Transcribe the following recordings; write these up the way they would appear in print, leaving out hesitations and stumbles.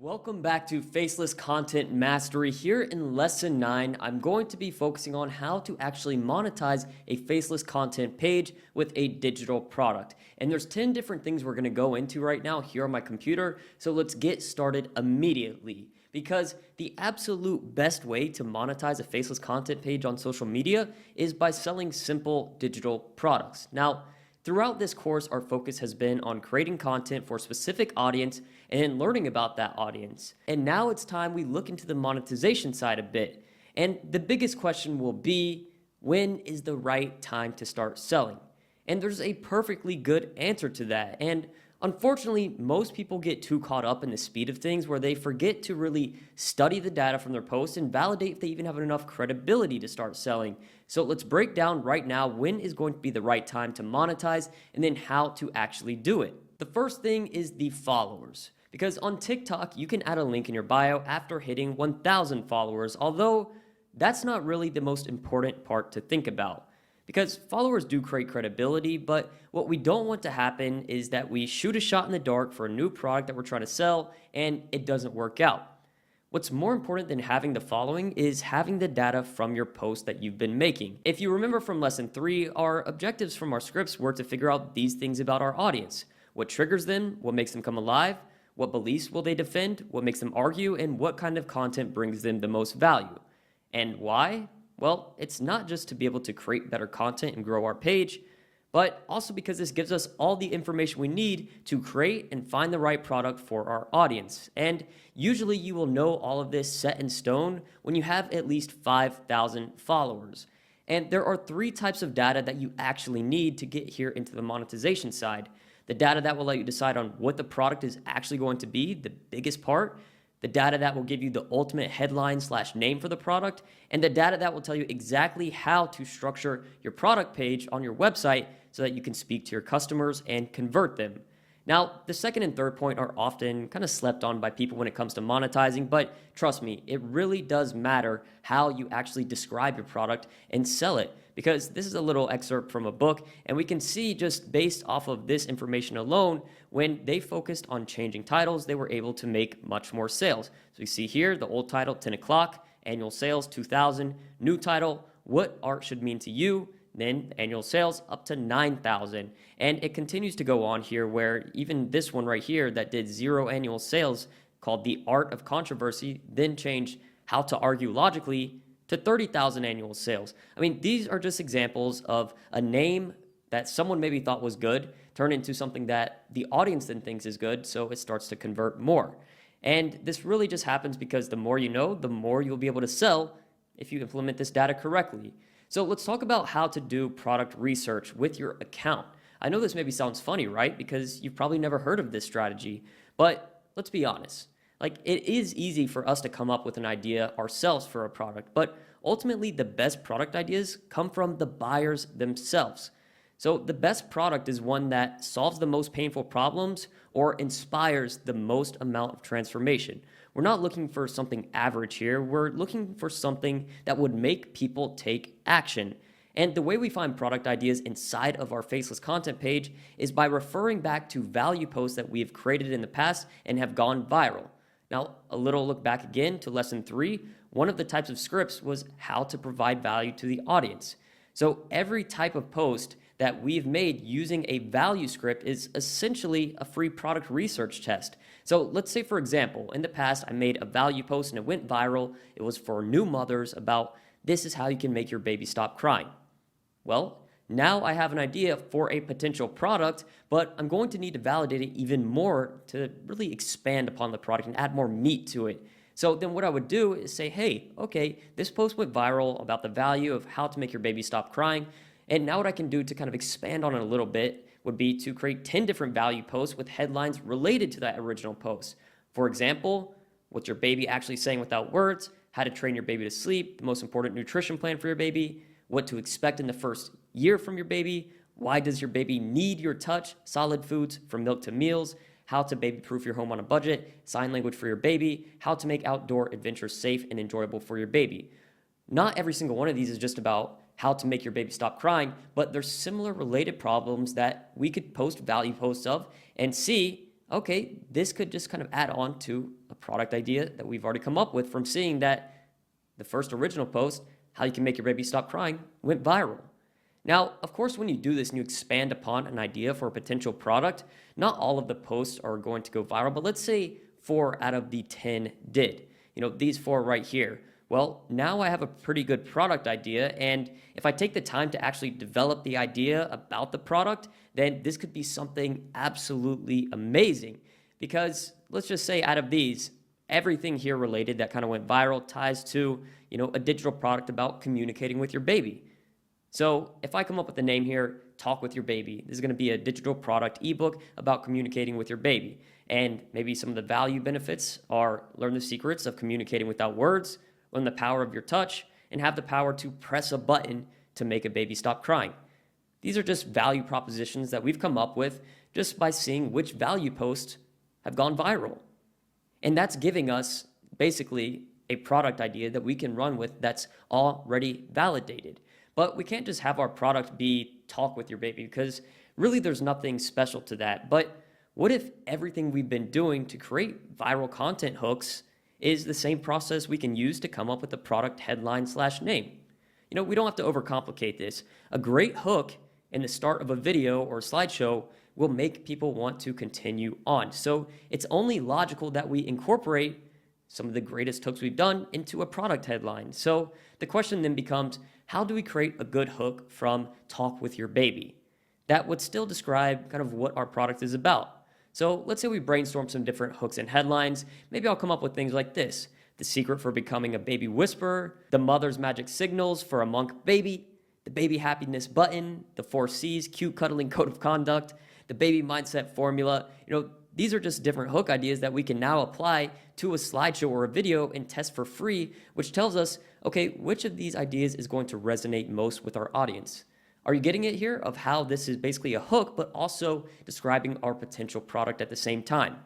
Welcome back to Faceless Content Mastery. Here in Lesson 9, I'm going to be focusing on how to actually monetize a faceless content page with a digital product. And there's 10 different things we're going to go into right now here on my computer. So let's get started immediately. Because the absolute best way to monetize a faceless content page on social media is by selling simple digital products. Now, throughout this course, our focus has been on creating content for a specific audience and learning about that audience. And now it's time we look into the monetization side a bit. And the biggest question will be, when is the right time to start selling? And there's a perfectly good answer to that. And unfortunately, most people get too caught up in the speed of things where they forget to really study the data from their posts and validate if they even have enough credibility to start selling. So let's break down right now when is going to be the right time to monetize and then how to actually do it. The first thing is the followers. Because on TikTok, you can add a link in your bio after hitting 1,000 followers, although that's not really the most important part to think about. Because followers do create credibility, but what we don't want to happen is that we shoot a shot in the dark for a new product that we're trying to sell and it doesn't work out. What's more important than having the following is having the data from your post that you've been making. If you remember from lesson 3, our objectives from our scripts were to figure out these things about our audience. What triggers them, what makes them come alive, what beliefs will they defend, what makes them argue, and what kind of content brings them the most value. And why? Well, it's not just to be able to create better content and grow our page, but also because this gives us all the information we need to create and find the right product for our audience. And usually you will know all of this set in stone when you have at least 5,000 followers. And there are 3 types of data that you actually need to get here into the monetization side. The data that will let you decide on what the product is actually going to be, the biggest part. The data that will give you the ultimate headline/name for the product, and the data that will tell you exactly how to structure your product page on your website so that you can speak to your customers and convert them. Now, the second and third point are often kind of slept on by people when it comes to monetizing, but trust me, it really does matter how you actually describe your product and sell it, because this is a little excerpt from a book, and we can see just based off of this information alone, when they focused on changing titles, they were able to make much more sales. So you see here, the old title, 10 o'clock, annual sales, 2,000, new title, what art should mean to you, then annual sales up to 9,000. And it continues to go on here where even this one right here that did 0 annual sales called The Art of Controversy, then changed How to Argue Logically to 30,000 annual sales. I mean, these are just examples of a name that someone maybe thought was good turn into something that the audience then thinks is good, so it starts to convert more. And this really just happens because the more you know, the more you'll be able to sell if you implement this data correctly. So let's talk about how to do product research with your account. I know this maybe sounds funny, right? Because you've probably never heard of this strategy, but let's be honest. Like, it is easy for us to come up with an idea ourselves for a product, but ultimately the best product ideas come from the buyers themselves. So the best product is one that solves the most painful problems or inspires the most amount of transformation. We're not looking for something average here. We're looking for something that would make people take action. And the way we find product ideas inside of our faceless content page is by referring back to value posts that we have created in the past and have gone viral. Now, a little look back again to lesson 3. One of the types of scripts was how to provide value to the audience. So every type of post that we've made using a value script is essentially a free product research test. So let's say, for example, in the past, I made a value post and it went viral. It was for new mothers about this is how you can make your baby stop crying. Well, now I have an idea for a potential product, but I'm going to need to validate it even more to really expand upon the product and add more meat to it. So then what I would do is say, hey, okay, this post went viral about the value of how to make your baby stop crying. And now what I can do to kind of expand on it a little bit would be to create 10 different value posts with headlines related to that original post. For example, what's your baby actually saying without words, how to train your baby to sleep, the most important nutrition plan for your baby, what to expect in the first year from your baby, why does your baby need your touch, solid foods from milk to meals, how to baby-proof your home on a budget, sign language for your baby, how to make outdoor adventures safe and enjoyable for your baby. Not every single one of these is just about how to make your baby stop crying, but there's similar related problems that we could post value posts of and see okay, this could just kind of add on to a product idea that we've already come up with from seeing that the first original post, how you can make your baby stop crying, went viral. Now, of course, when you do this and you expand upon an idea for a potential product, not all of the posts are going to go viral, but let's say 4 out of the 10 did. These 4 right here. Well, now I have a pretty good product idea, and if I take the time to actually develop the idea about the product, then this could be something absolutely amazing. Because let's just say out of these, everything here related that kind of went viral ties to, a digital product about communicating with your baby. So if I come up with the name here, Talk with Your Baby, this is going to be a digital product ebook about communicating with your baby. And maybe some of the value benefits are learn the secrets of communicating without words, learn the power of your touch, and have the power to press a button to make a baby stop crying. These are just value propositions that we've come up with just by seeing which value posts have gone viral. And that's giving us basically a product idea that we can run with that's already validated. But we can't just have our product be Talk with Your Baby because really there's nothing special to that. But what if everything we've been doing to create viral content hooks is the same process we can use to come up with a product headline/name? We don't have to overcomplicate this. A great hook in the start of a video or slideshow will make people want to continue on. So it's only logical that we incorporate some of the greatest hooks we've done into a product headline. So the question then becomes, how do we create a good hook from Talk with Your Baby that would still describe kind of what our product is about? So let's say we brainstorm some different hooks and headlines. Maybe I'll come up with things like this: the secret for becoming a baby whisperer, the mother's magic signals for a monk baby, the baby happiness button, the 4 C's, cute cuddling code of conduct, the baby mindset formula. These are just different hook ideas that we can now apply to a slideshow or a video and test for free, which tells us, okay, which of these ideas is going to resonate most with our audience? Are you getting it here of how this is basically a hook, but also describing our potential product at the same time?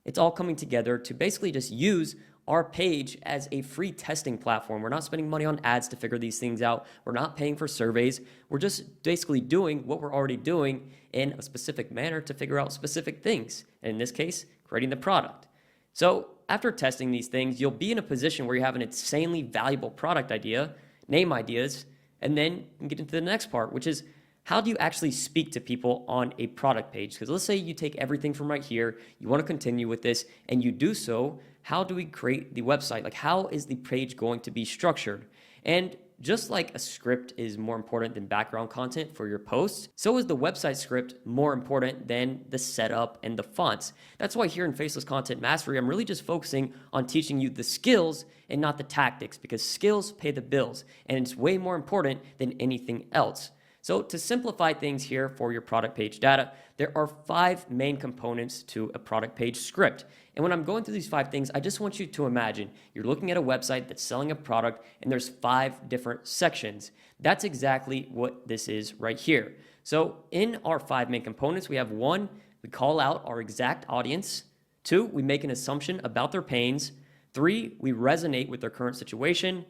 It's all coming together to basically just use our page as a free testing platform. We're not spending money on ads to figure these things out. We're not paying for surveys. We're just basically doing what we're already doing in a specific manner to figure out specific things. And in this case, creating the product. So after testing these things, you'll be in a position where you have an insanely valuable product idea, name ideas, and then you can get into the next part, which is how do you actually speak to people on a product page? Because let's say you take everything from right here, you want to continue with this, and you do so, how do we create the website? Like, how is the page going to be structured? And just like a script is more important than background content for your posts, so is the website script more important than the setup and the fonts. That's why here in Faceless Content Mastery, I'm really just focusing on teaching you the skills and not the tactics, because skills pay the bills, and it's way more important than anything else. So to simplify things here for your product page data, there are 5 main components to a product page script. And when I'm going through these 5 things, I just want you to imagine you're looking at a website that's selling a product and there's 5 different sections. That's exactly what this is right here. So in our 5 main components, we have 1, we call out our exact audience. 2, we make an assumption about their pains. 3, we resonate with their current situation.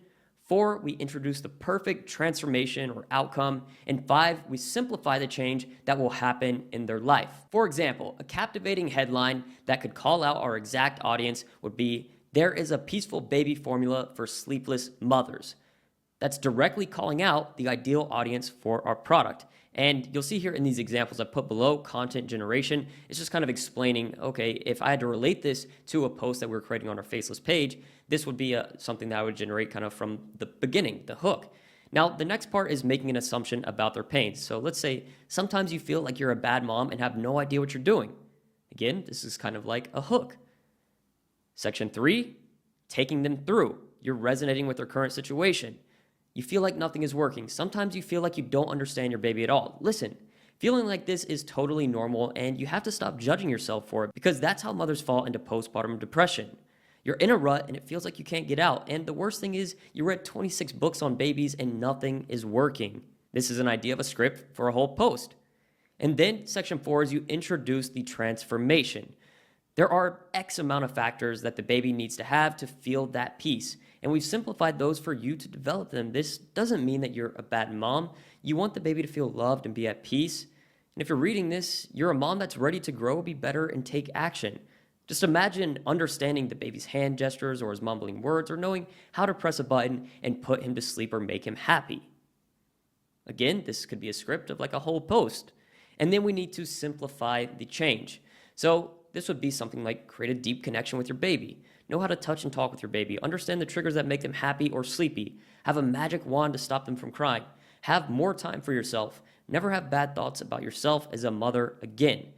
4, we introduce the perfect transformation or outcome. And 5, we simplify the change that will happen in their life. For example, a captivating headline that could call out our exact audience would be, "There is a peaceful baby formula for sleepless mothers." That's directly calling out the ideal audience for our product. And you'll see here in these examples I put below, content generation, it's just kind of explaining, okay, if I had to relate this to a post that we're creating on our Faceless page, this would be something that I would generate kind of from the beginning, the hook. Now, the next part is making an assumption about their pains. So let's say sometimes you feel like you're a bad mom and have no idea what you're doing. Again, this is kind of like a hook. Section 3, taking them through. You're resonating with their current situation. You feel like nothing is working. Sometimes you feel like you don't understand your baby at all. Listen, feeling like this is totally normal, and you have to stop judging yourself for it, because that's how mothers fall into postpartum depression. You're in a rut and it feels like you can't get out. And the worst thing is you read 26 books on babies and nothing is working. This is an idea of a script for a whole post. And then section 4 is you introduce the transformation. There are X amount of factors that the baby needs to have to feel that peace. And we've simplified those for you to develop them. This doesn't mean that you're a bad mom. You want the baby to feel loved and be at peace. And if you're reading this, you're a mom that's ready to grow, be better, and take action. Just imagine understanding the baby's hand gestures or his mumbling words, or knowing how to press a button and put him to sleep or make him happy. Again, this could be a script of like a whole post. And then we need to simplify the change. So this would be something like create a deep connection with your baby. Know how to touch and talk with your baby. Understand the triggers that make them happy or sleepy. Have a magic wand to stop them from crying. Have more time for yourself. Never have bad thoughts about yourself as a mother again.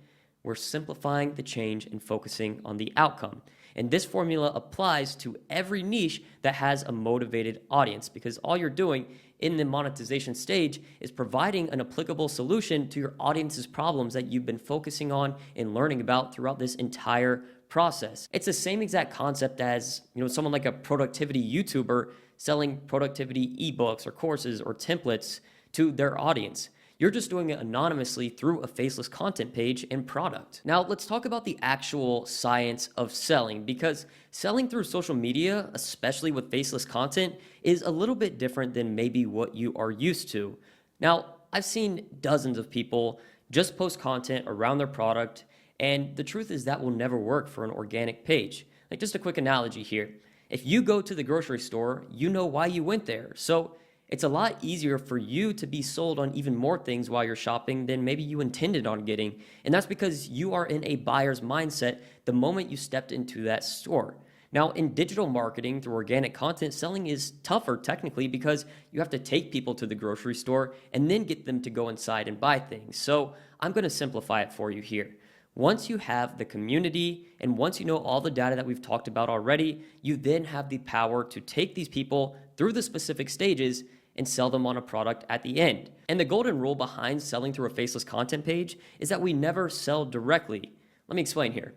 We're simplifying the change and focusing on the outcome. And this formula applies to every niche that has a motivated audience, because all you're doing in the monetization stage is providing an applicable solution to your audience's problems that you've been focusing on and learning about throughout this entire process. It's the same exact concept as, someone like a productivity YouTuber selling productivity ebooks or courses or templates to their audience. You're just doing it anonymously through a faceless content page and product. Now, let's talk about the actual science of selling, because selling through social media, especially with faceless content, is a little bit different than maybe what you are used to. Now, I've seen dozens of people just post content around their product, and the truth is that will never work for an organic page. Like, just a quick analogy here. If you go to the grocery store, you know why you went there. So it's a lot easier for you to be sold on even more things while you're shopping than maybe you intended on getting. And that's because you are in a buyer's mindset the moment you stepped into that store. Now, in digital marketing through organic content, selling is tougher technically because you have to take people to the grocery store and then get them to go inside and buy things. So I'm going to simplify it for you here. Once you have the community and once you know all the data that we've talked about already, you then have the power to take these people through the specific stages and sell them on a product at the end. And the golden rule behind selling through a faceless content page is that we never sell directly. Let me explain here.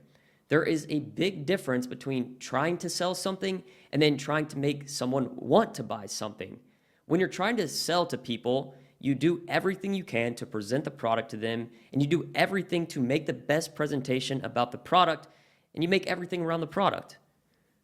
There is a big difference between trying to sell something and then trying to make someone want to buy something. When you're trying to sell to people, you do everything you can to present the product to them, and you do everything to make the best presentation about the product, and you make everything around the product.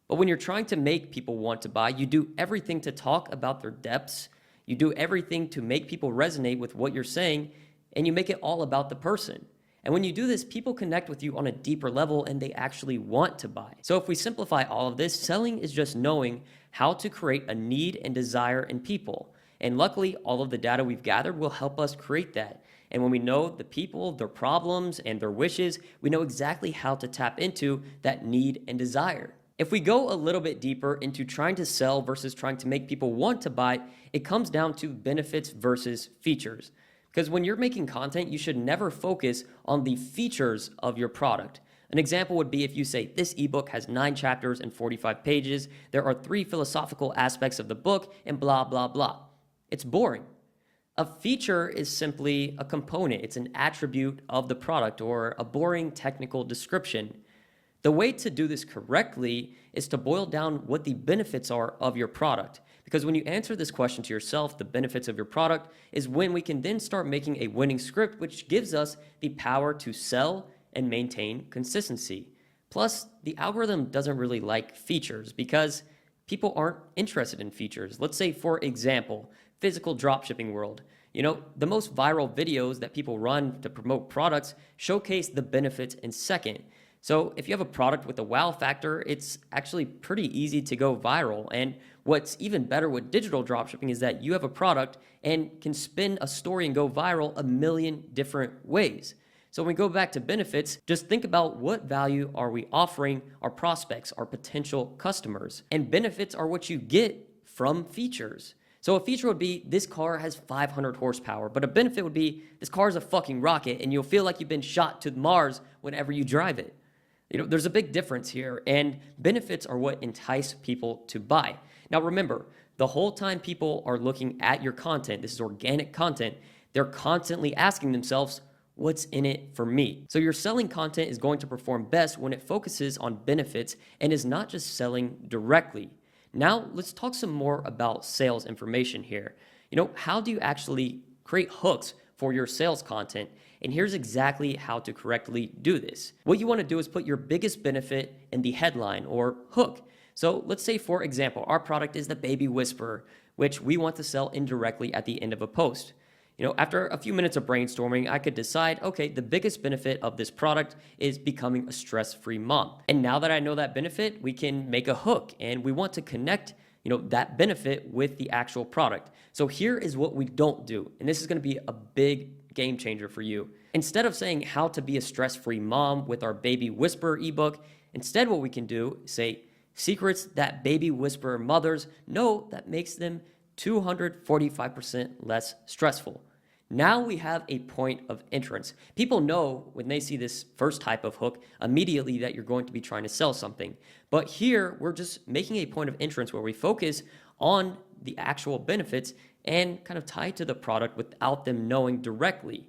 But when you're trying to make people want to buy, you do everything to talk about their depths, you do everything to make people resonate with what you're saying, and you make it all about the person. And when you do this, people connect with you on a deeper level and they actually want to buy. So if we simplify all of this, selling is just knowing how to create a need and desire in people. And luckily, all of the data we've gathered will help us create that. And when we know the people, their problems, and their wishes, we know exactly how to tap into that need and desire. If we go a little bit deeper into trying to sell versus trying to make people want to buy, it comes down to benefits versus features. Because when you're making content, you should never focus on the features of your product. An example would be if you say, this ebook has 9 chapters and 45 pages, there are 3 philosophical aspects of the book, and blah, blah, blah. It's boring. A feature is simply a component. It's an attribute of the product or a boring technical description. The way to do this correctly is to boil down what the benefits are of your product. Because when you answer this question to yourself, the benefits of your product, is when we can then start making a winning script, which gives us the power to sell and maintain consistency. Plus, the algorithm doesn't really like features because people aren't interested in features. Let's say, for example, physical dropshipping world. The most viral videos that people run to promote products showcase the benefits in second. So if you have a product with a wow factor, it's actually pretty easy to go viral. And what's even better with digital dropshipping is that you have a product and can spin a story and go viral a million different ways. So when we go back to benefits, just think about what value are we offering our prospects, our potential customers. And benefits are what you get from features. So a feature would be, this car has 500 horsepower, but a benefit would be, this car is a fucking rocket and you'll feel like you've been shot to Mars whenever you drive it. There's a big difference here, and benefits are what entice people to buy. Now remember, the whole time people are looking at your content, this is organic content, they're constantly asking themselves, what's in it for me? So your selling content is going to perform best when it focuses on benefits and is not just selling directly. Now let's talk some more about sales information here. How do you actually create hooks for your sales content? And here's exactly how to correctly do this. What you want to do is put your biggest benefit in the headline or hook. So let's say, for example, our product is the Baby Whisperer, which we want to sell indirectly at the end of a post. After a few minutes of brainstorming, I could decide, okay, the biggest benefit of this product is becoming a stress-free mom. And now that I know that benefit, we can make a hook, and we want to connect, that benefit with the actual product. So here is what we don't do. And this is going to be a big game changer for you. Instead of saying how to be a stress-free mom with our baby whisperer ebook, instead what we can do is say secrets that baby whisperer mothers know that makes them 245% less stressful. Now we have a point of entrance. People know when they see this first type of hook immediately that you're going to be trying to sell something. But here we're just making a point of entrance where we focus on the actual benefits and kind of tie to the product without them knowing directly.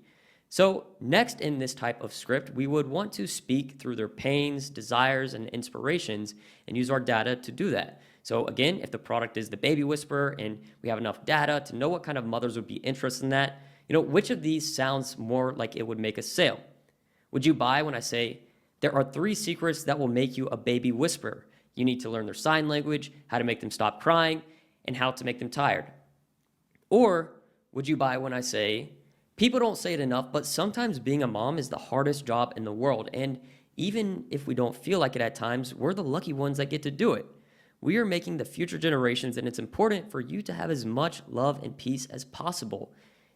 So next in this type of script, we would want to speak through their pains, desires, and inspirations and use our data to do that. So again, if the product is the baby whisperer and we have enough data to know what kind of mothers would be interested in that, which of these sounds more like it would make a sale? Would you buy when I say, there are 3 secrets that will make you a baby whisperer? You need to learn their sign language, how to make them stop crying, and how to make them tired. Or would you buy when I say, people don't say it enough, but sometimes being a mom is the hardest job in the world. And even if we don't feel like it at times, we're the lucky ones that get to do it. We are making the future generations, and it's important for you to have as much love and peace as possible.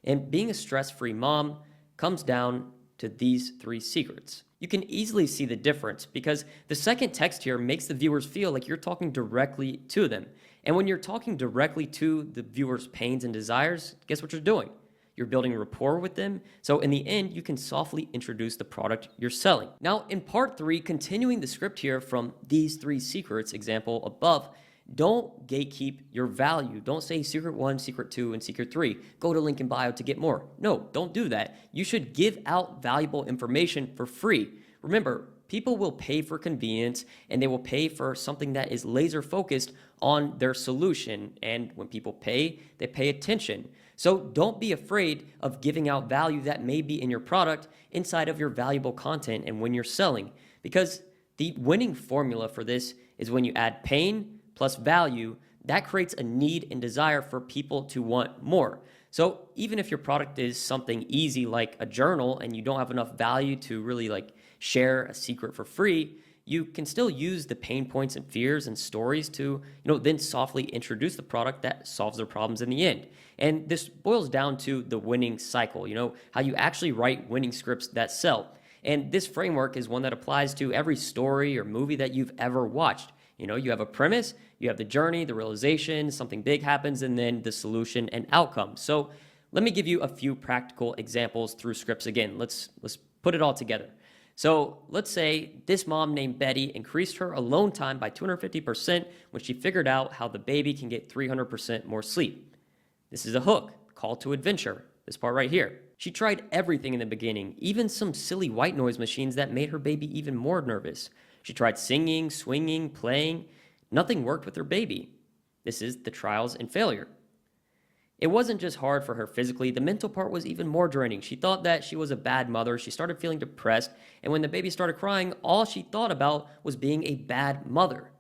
And being a stress-free mom comes down to these 3 secrets. You can easily see the difference because the second text here makes the viewers feel like you're talking directly to them. And when you're talking directly to the viewers' pains and desires, guess what you're doing? You're building rapport with them. So in the end, you can softly introduce the product you're selling. Now, in part 3, continuing the script here from these 3 secrets example above, don't gatekeep your value. Don't say secret 1, secret 2, and secret 3. Go to link in bio to get more. No, don't do that. You should give out valuable information for free. Remember, people will pay for convenience and they will pay for something that is laser focused on their solution. And when people pay, they pay attention. So don't be afraid of giving out value that may be in your product inside of your valuable content and when you're selling. Because the winning formula for this is when you add pain plus value, that creates a need and desire for people to want more. So even if your product is something easy like a journal and you don't have enough value to really share a secret for free, you can still use the pain points and fears and stories to, then softly introduce the product that solves their problems in the end. And this boils down to the winning cycle, how you actually write winning scripts that sell. And this framework is one that applies to every story or movie that you've ever watched. You have a premise, you have the journey, the realization, something big happens, and then the solution and outcome. So let me give you a few practical examples through scripts again. Let's put it all together. So let's say this mom named Betty increased her alone time by 250% when she figured out how the baby can get 300% more sleep. This is a hook, call to adventure, this part right here. She tried everything in the beginning, even some silly white noise machines that made her baby even more nervous. She tried singing, swinging, playing. Nothing worked with her baby. This is the trials and failure. It wasn't just hard for her physically, the mental part was even more draining. She thought that she was a bad mother, she started feeling depressed, and when the baby started crying, all she thought about was being a bad mother.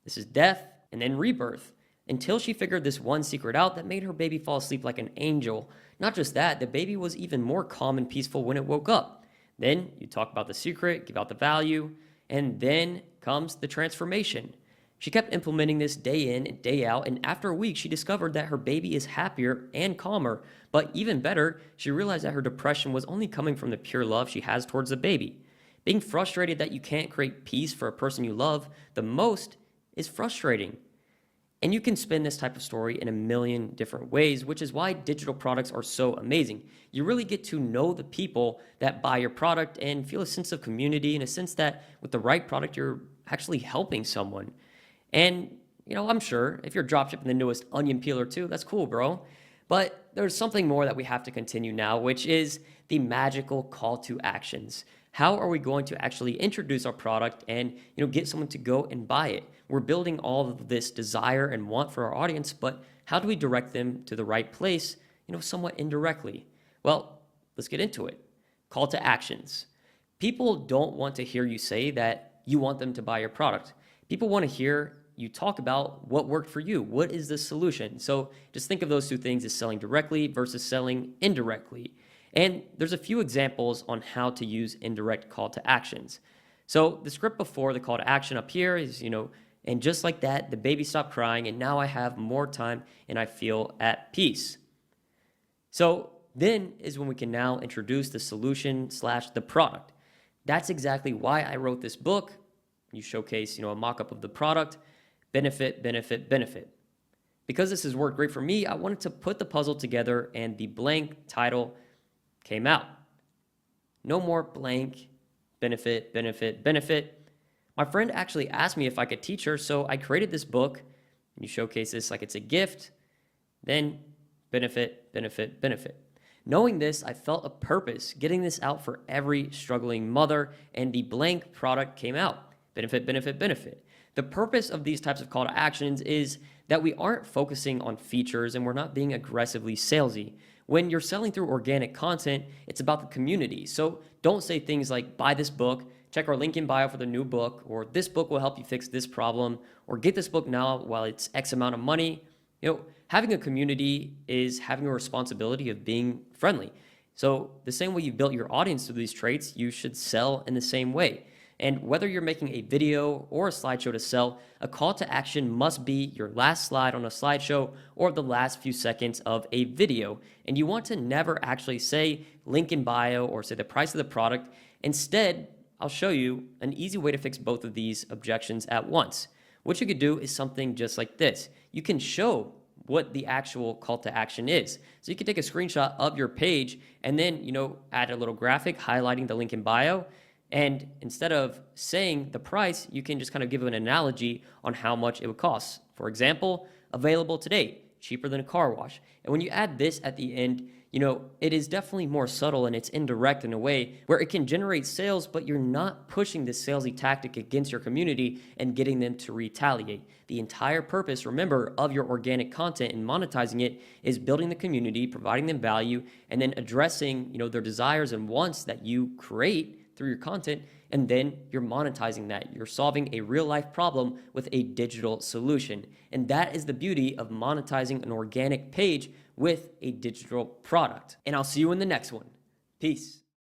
This is death and then rebirth, until she figured this one secret out that made her baby fall asleep like an angel. Not just that, the baby was even more calm and peaceful when it woke up. Then you talk about the secret, give out the value, and then comes the transformation. She kept implementing this day in and day out, and after a week, she discovered that her baby is happier and calmer. But even better, she realized that her depression was only coming from the pure love she has towards the baby. Being frustrated that you can't create peace for a person you love the most is frustrating. And you can spin this type of story in a million different ways, which is why digital products are so amazing. You really get to know the people that buy your product and feel a sense of community, in a sense that with the right product, you're actually helping someone. And, I'm sure if you're dropshipping the newest onion peeler too, that's cool, bro. But there's something more that we have to continue now, which is the magical call to actions. How are we going to actually introduce our product and, get someone to go and buy it? We're building all of this desire and want for our audience, but how do we direct them to the right place, somewhat indirectly? Well, let's get into it. Call to actions. People don't want to hear you say that you want them to buy your product. People want to hear you talk about what worked for you. What is the solution? So just think of those two things as selling directly versus selling indirectly. And there's a few examples on how to use indirect call to actions. So the script before the call to action up here is, and just like that, the baby stopped crying and now I have more time and I feel at peace. So then is when we can now introduce the solution / the product. That's exactly why I wrote this book. You showcase, a mock-up of the product, benefit, benefit, benefit. Because this has worked great for me, I wanted to put the puzzle together and the blank title came out. No more blank, benefit, benefit, benefit. My friend actually asked me if I could teach her, so I created this book. You showcase this like it's a gift, then benefit, benefit, benefit. Knowing this, I felt a purpose getting this out for every struggling mother, and the blank product came out. Benefit, benefit, benefit. The purpose of these types of call to actions is that we aren't focusing on features and we're not being aggressively salesy. When you're selling through organic content, it's about the community. So don't say things like, buy this book, check our link in bio for the new book, or this book will help you fix this problem, or get this book now while it's X amount of money. Having a community is having a responsibility of being friendly. So the same way you built your audience through these traits, you should sell in the same way. And whether you're making a video or a slideshow to sell, a call to action must be your last slide on a slideshow or the last few seconds of a video. And you want to never actually say link in bio or say the price of the product. Instead, I'll show you an easy way to fix both of these objections at once. What you could do is something just like this. You can show what the actual call to action is. So you can take a screenshot of your page and then, add a little graphic highlighting the link in bio. And instead of saying the price, you can just kind of give an analogy on how much it would cost. For example, available today, cheaper than a car wash. And when you add this at the end, it is definitely more subtle and it's indirect in a way where it can generate sales, but you're not pushing this salesy tactic against your community and getting them to retaliate. The entire purpose, remember, of your organic content and monetizing it is building the community, providing them value, and then addressing, their desires and wants that you create through your content, and then you're monetizing that. You're solving a real life problem with a digital solution. And that is the beauty of monetizing an organic page with a digital product. And I'll see you in the next one. Peace.